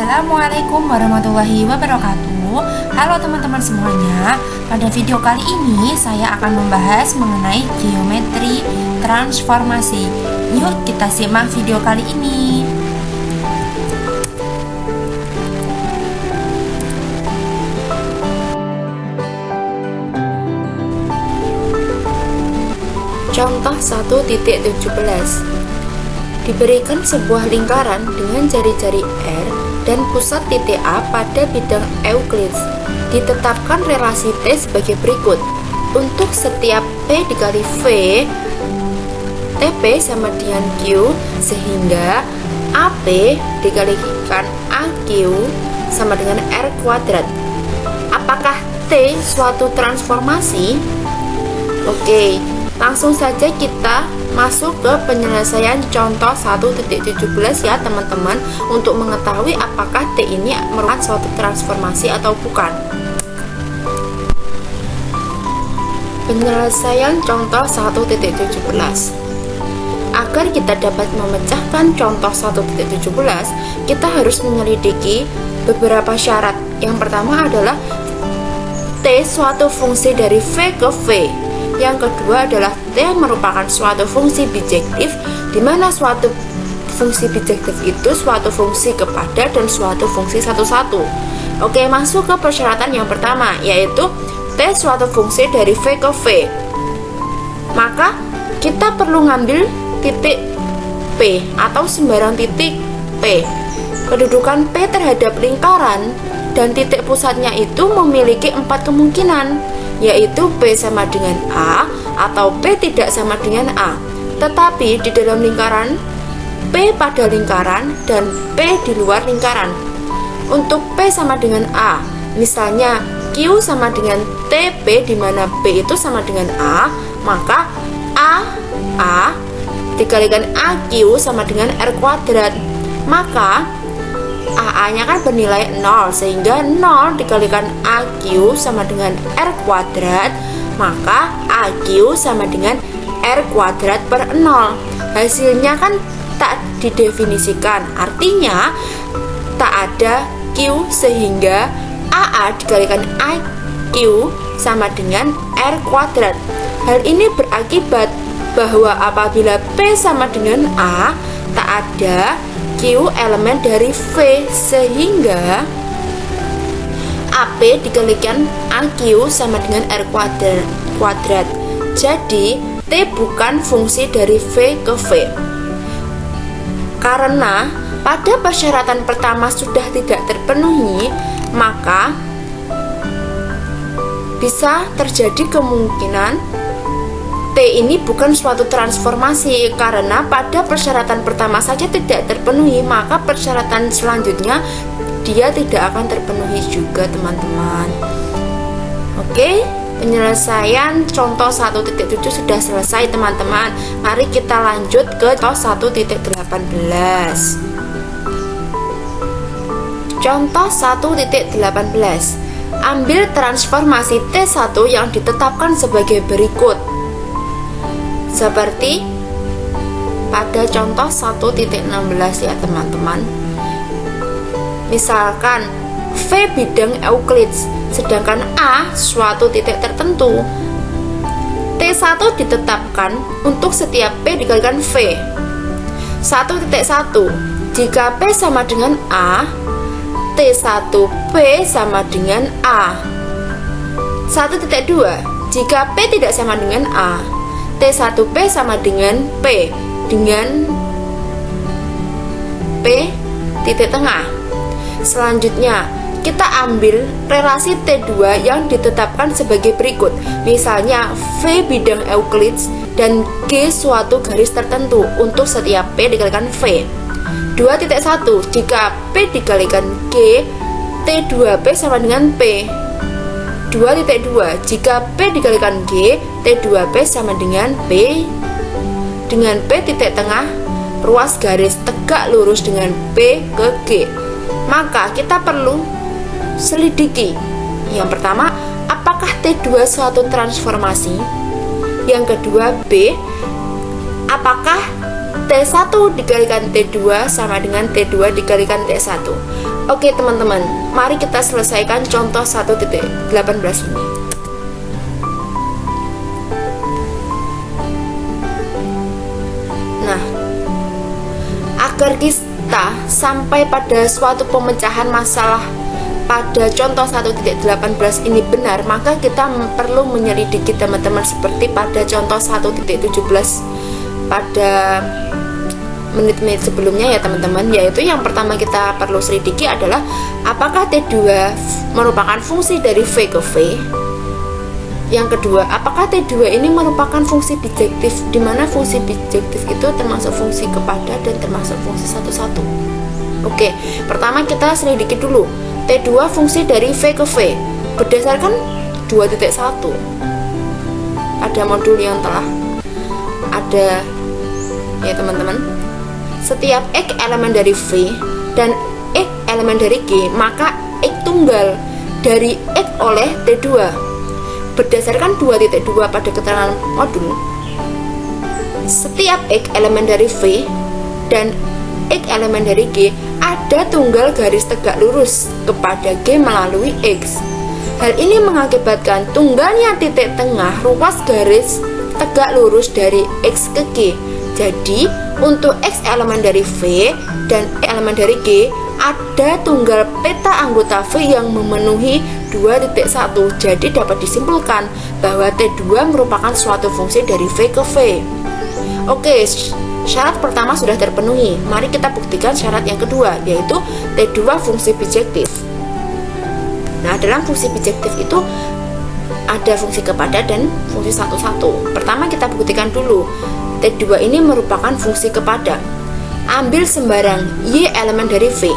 Assalamualaikum warahmatullahi wabarakatuh. Halo teman-teman semuanya. Pada video kali ini saya akan membahas mengenai geometri transformasi. Yuk kita simak video kali ini. Contoh 1.17. Diberikan sebuah lingkaran dengan jari-jari R dan pusat titik A pada bidang Euclides. Ditetapkan relasi T sebagai berikut. Untuk setiap P dikali V, TP sama dengan Q, sehingga AP dikalikan AQ sama dengan R kuadrat. Apakah T suatu transformasi? Oke, langsung saja kita masuk ke penyelesaian contoh 1.17 ya teman-teman, untuk mengetahui apakah T ini merupakan suatu transformasi atau bukan. Penyelesaian contoh 1.17. Agar kita dapat memecahkan contoh 1.17, kita harus menyelidiki beberapa syarat. Yang pertama adalah T suatu fungsi dari V ke V. Yang kedua adalah T merupakan suatu fungsi bijektif, di mana suatu fungsi bijektif itu suatu fungsi kepada dan suatu fungsi satu-satu. Oke, masuk ke persyaratan yang pertama, yaitu T suatu fungsi dari V ke V. Maka kita perlu ngambil titik P atau sembarang titik P. Kedudukan P terhadap lingkaran dan titik pusatnya itu memiliki 4 kemungkinan, yaitu P sama dengan A atau P tidak sama dengan A. Tetapi di dalam lingkaran, P pada lingkaran dan P di luar lingkaran. Untuk P sama dengan A, misalnya Q sama dengan TP, di mana P itu sama dengan A, maka A dikalikan AQ sama dengan R kuadrat. Maka AA-nya kan bernilai 0, sehingga 0 dikalikan AQ sama dengan R kuadrat, maka AQ sama dengan R kuadrat per 0. Hasilnya kan tak didefinisikan, artinya tak ada Q, sehingga AA dikalikan AQ sama dengan R kuadrat. Hal ini berakibat bahwa apabila P sama dengan A, tak ada Q elemen dari V, sehingga AP dikalikan AQ sama dengan R kuadrat. Jadi T bukan fungsi dari V ke V. Karena pada persyaratan pertama sudah tidak terpenuhi, maka bisa terjadi kemungkinan T ini bukan suatu transformasi. Karena pada persyaratan pertama saja tidak terpenuhi, maka persyaratan selanjutnya dia tidak akan terpenuhi juga teman-teman. Oke, penyelesaian contoh 1.7 sudah selesai teman-teman. Mari kita lanjut ke contoh 1.18. Contoh 1.18. Ambil transformasi T1 yang ditetapkan sebagai berikut. Seperti pada contoh 1.16 ya teman-teman. Misalkan V bidang Euclides, sedangkan A suatu titik tertentu. T1 ditetapkan untuk setiap P dikalikan V. 1.1. Jika P sama dengan A, T1P sama dengan A. 1.2. Jika P tidak sama dengan A, T1P sama dengan P dengan P titik tengah. Selanjutnya, kita ambil relasi T2 yang ditetapkan sebagai berikut. Misalnya V bidang Euclides dan G suatu garis tertentu untuk setiap P dikalikan V. 2.1. Jika P dikalikan G, T2P sama dengan P. 2.2. Jika P dikalikan G, T2P sama dengan P titik tengah, ruas garis tegak lurus dengan P ke G. Maka kita perlu selidiki. Yang pertama, apakah T2 suatu transformasi? Yang kedua, B, apakah T1 dikalikan T2 sama dengan T2 dikalikan T1? Oke teman-teman, mari kita selesaikan contoh 1.18 ini. Nah, agar kita sampai pada suatu pemecahan masalah pada contoh 1.18 ini benar, maka kita perlu menyelidiki teman-teman seperti pada contoh 1.17 pada menit-menit sebelumnya ya teman-teman, yaitu yang pertama kita perlu selidiki adalah apakah T2 merupakan fungsi dari V ke V. Yang kedua, apakah T2 ini merupakan fungsi bijektif, di mana fungsi bijektif itu termasuk fungsi kepada dan termasuk fungsi satu-satu. Oke, pertama kita selidiki dulu T2 fungsi dari V ke V berdasarkan 2.1 pada modul yang telah ada ya teman-teman. Setiap X elemen dari V dan X elemen dari G, maka X tunggal dari X oleh T2 berdasarkan 2.2 pada keterangan modul. Setiap X elemen dari V dan X elemen dari G ada tunggal garis tegak lurus kepada G melalui X. Hal ini mengakibatkan tunggalnya titik tengah ruas garis tegak lurus dari X ke G. Jadi untuk X elemen dari V dan elemen dari G ada tunggal peta anggota V yang memenuhi 2.1. Jadi dapat disimpulkan bahwa T2 merupakan suatu fungsi dari V ke V. Oke, syarat pertama sudah terpenuhi. Mari kita buktikan syarat yang kedua, yaitu T2 fungsi bijektif. Nah, dalam fungsi bijektif itu ada fungsi kepada dan fungsi satu-satu. Pertama kita buktikan dulu T2 ini merupakan fungsi kepada. Ambil sembarang Y elemen dari V.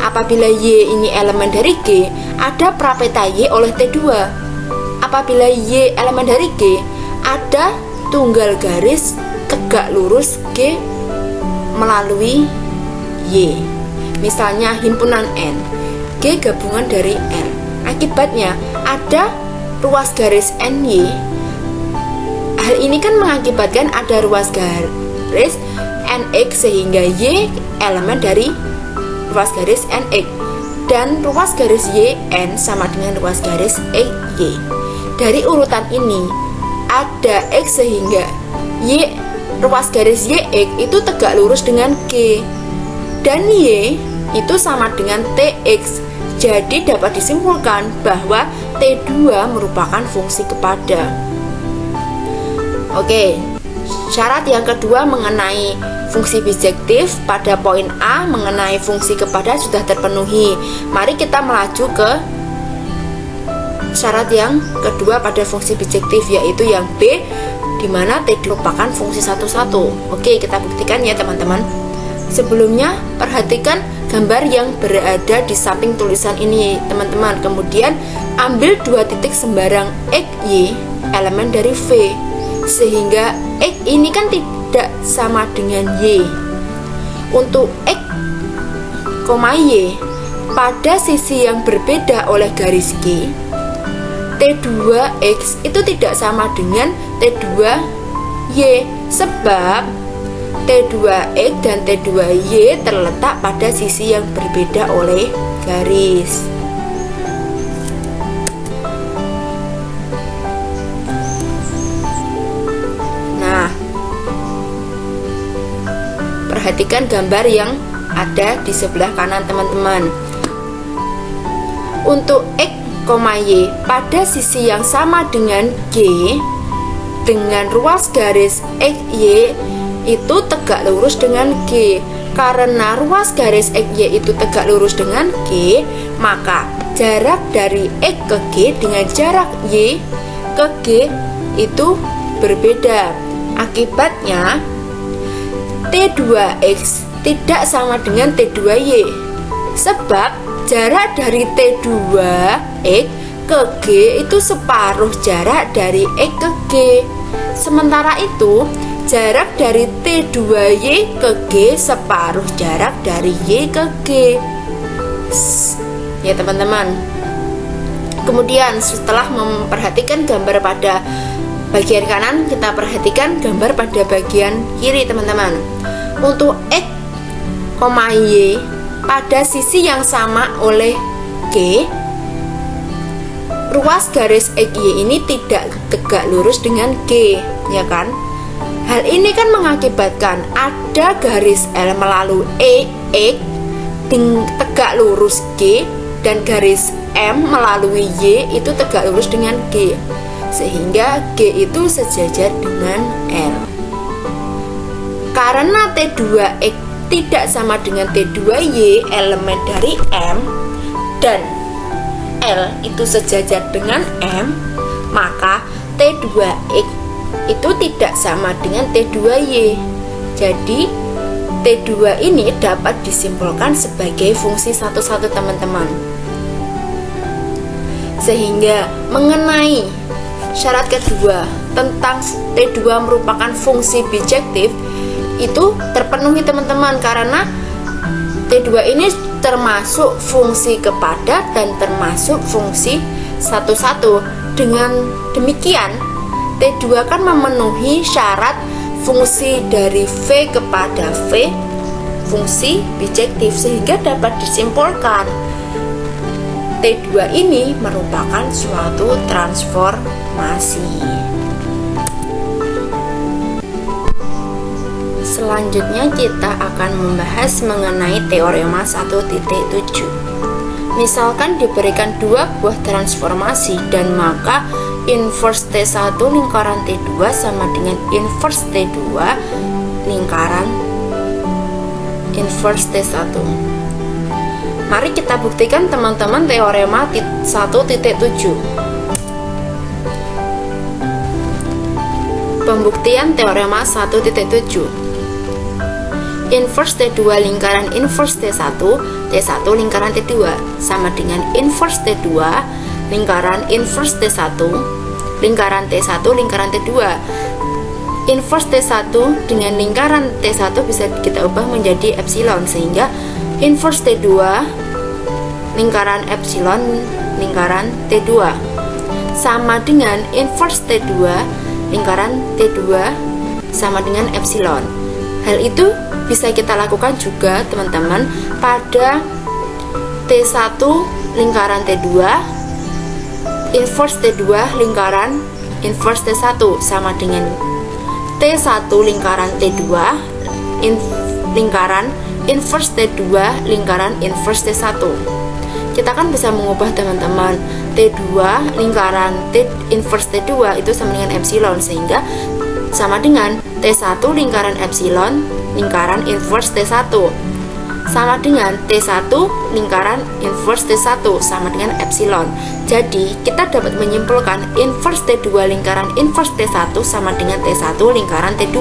Apabila Y ini elemen dari G, ada prapeta Y oleh T2. Apabila Y elemen dari G, ada tunggal garis tegak lurus G melalui Y. Misalnya himpunan N, G gabungan dari L. Akibatnya ada ruas garis NY. Hal ini kan mengakibatkan ada ruas garis NX sehingga Y elemen dari ruas garis NX dan ruas garis YN sama dengan ruas garis EY. Dari urutan ini ada X sehingga Y ruas garis YX itu tegak lurus dengan G dan Y itu sama dengan TX. Jadi dapat disimpulkan bahwa T2 merupakan fungsi kepada. Oke, syarat yang kedua mengenai fungsi bijektif pada poin A mengenai fungsi kepada sudah terpenuhi. Mari kita melaju ke syarat yang kedua pada fungsi bijektif, yaitu yang B, di mana T2 merupakan fungsi satu-satu. Oke, kita buktikan ya teman-teman. Sebelumnya perhatikan gambar yang berada di samping tulisan ini teman-teman. Kemudian ambil dua titik sembarang X, Y elemen dari V, sehingga X ini kan tidak sama dengan Y. Untuk X, Y pada sisi yang berbeda oleh garis G, T2X itu tidak sama dengan T2Y, sebab T2X dan T2Y terletak pada sisi yang berbeda oleh garis. Nah, perhatikan gambar yang ada di sebelah kanan teman-teman. Untuk X, Y pada sisi yang sama dengan G dengan ruas garis XY itu tegak lurus dengan G. Karena ruas garis XY itu tegak lurus dengan G, maka jarak dari X ke G dengan jarak Y ke G itu berbeda. Akibatnya T2X tidak sama dengan T2Y, sebab jarak dari T2X ke G itu separuh jarak dari X ke G. Sementara itu jarak dari T2Y ke G separuh jarak dari Y ke G. Ya teman-teman. Kemudian setelah memperhatikan gambar pada bagian kanan, kita perhatikan gambar pada bagian kiri teman-teman. Untuk X, Y pada sisi yang sama oleh G, ruas garis XY ini tidak tegak lurus dengan G, ya kan? Hal ini kan mengakibatkan ada garis L melalui X tegak lurus G, dan garis M melalui Y itu tegak lurus dengan G, sehingga G itu sejajar dengan L. Karena T2X tidak sama dengan T2Y, elemen dari M, dan L itu sejajar dengan M, maka T2X itu tidak sama dengan T2Y. Jadi T2 ini dapat disimpulkan sebagai fungsi satu-satu teman-teman. Sehingga mengenai syarat kedua tentang T2 merupakan fungsi bijektif itu terpenuhi teman-teman, karena T2 ini termasuk fungsi kepadat dan termasuk fungsi satu-satu. Dengan demikian T2 kan memenuhi syarat fungsi dari V kepada V, fungsi bijektif, sehingga dapat disimpulkan T2 ini merupakan suatu transformasi. Selanjutnya kita akan membahas mengenai teorema 1.7. Misalkan diberikan dua buah transformasi dan maka inverse T1 lingkaran T2 sama dengan inverse T2 lingkaran inverse T1. Mari kita buktikan teman-teman teorema 1.7. Pembuktian teorema 1.7. Inverse T2 lingkaran inverse T1, T1 lingkaran T2 sama dengan inverse T2 lingkaran inverse T1 lingkaran T1 lingkaran T2. Inverse T1 dengan lingkaran T1 bisa kita ubah menjadi epsilon, sehingga inverse T2 lingkaran epsilon lingkaran T2 sama dengan inverse T2 lingkaran T2 sama dengan epsilon. Hal itu bisa kita lakukan juga teman-teman pada T1 lingkaran T2 inverse T2 lingkaran inverse T1 sama dengan T1 lingkaran T2 lingkaran inverse T2 lingkaran inverse T1. Kita kan bisa mengubah teman-teman, T2 lingkaran T inverse T2 itu sama dengan epsilon, sehingga sama dengan T1 lingkaran epsilon lingkaran inverse T1 sama dengan T1 lingkaran inverse T1 sama dengan epsilon. Jadi kita dapat menyimpulkan inverse T2 lingkaran inverse T1 sama dengan T1 lingkaran T2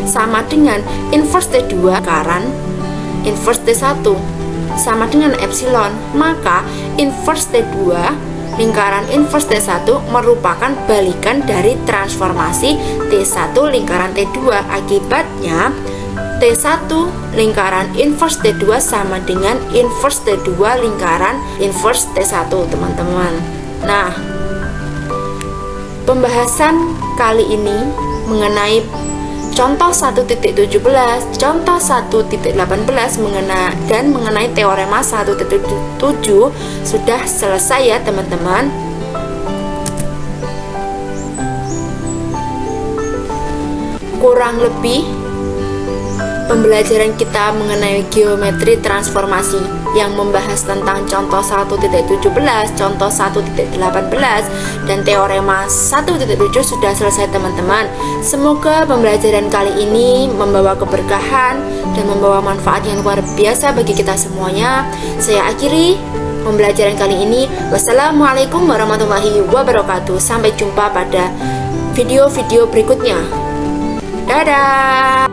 sama dengan inverse T2 lingkaran inverse T1 sama dengan epsilon. Maka inverse T2 lingkaran inverse T1 merupakan balikan dari transformasi T1 lingkaran T2. Akibatnya T1 lingkaran inverse T2 sama dengan inverse T2 lingkaran inverse T1, teman-teman. Nah, pembahasan kali ini mengenai contoh 1.17, contoh 1.18 mengenai teorema 1.7 sudah selesai ya teman-teman. Kurang lebih pembelajaran kita mengenai geometri transformasi yang membahas tentang contoh 1.17, contoh 1.18 dan teorema 1.7 sudah selesai teman-teman. Semoga pembelajaran kali ini membawa keberkahan dan membawa manfaat yang luar biasa bagi kita semuanya. Saya akhiri pembelajaran kali ini. Wassalamualaikum warahmatullahi wabarakatuh. Sampai jumpa pada video-video berikutnya. Dadah.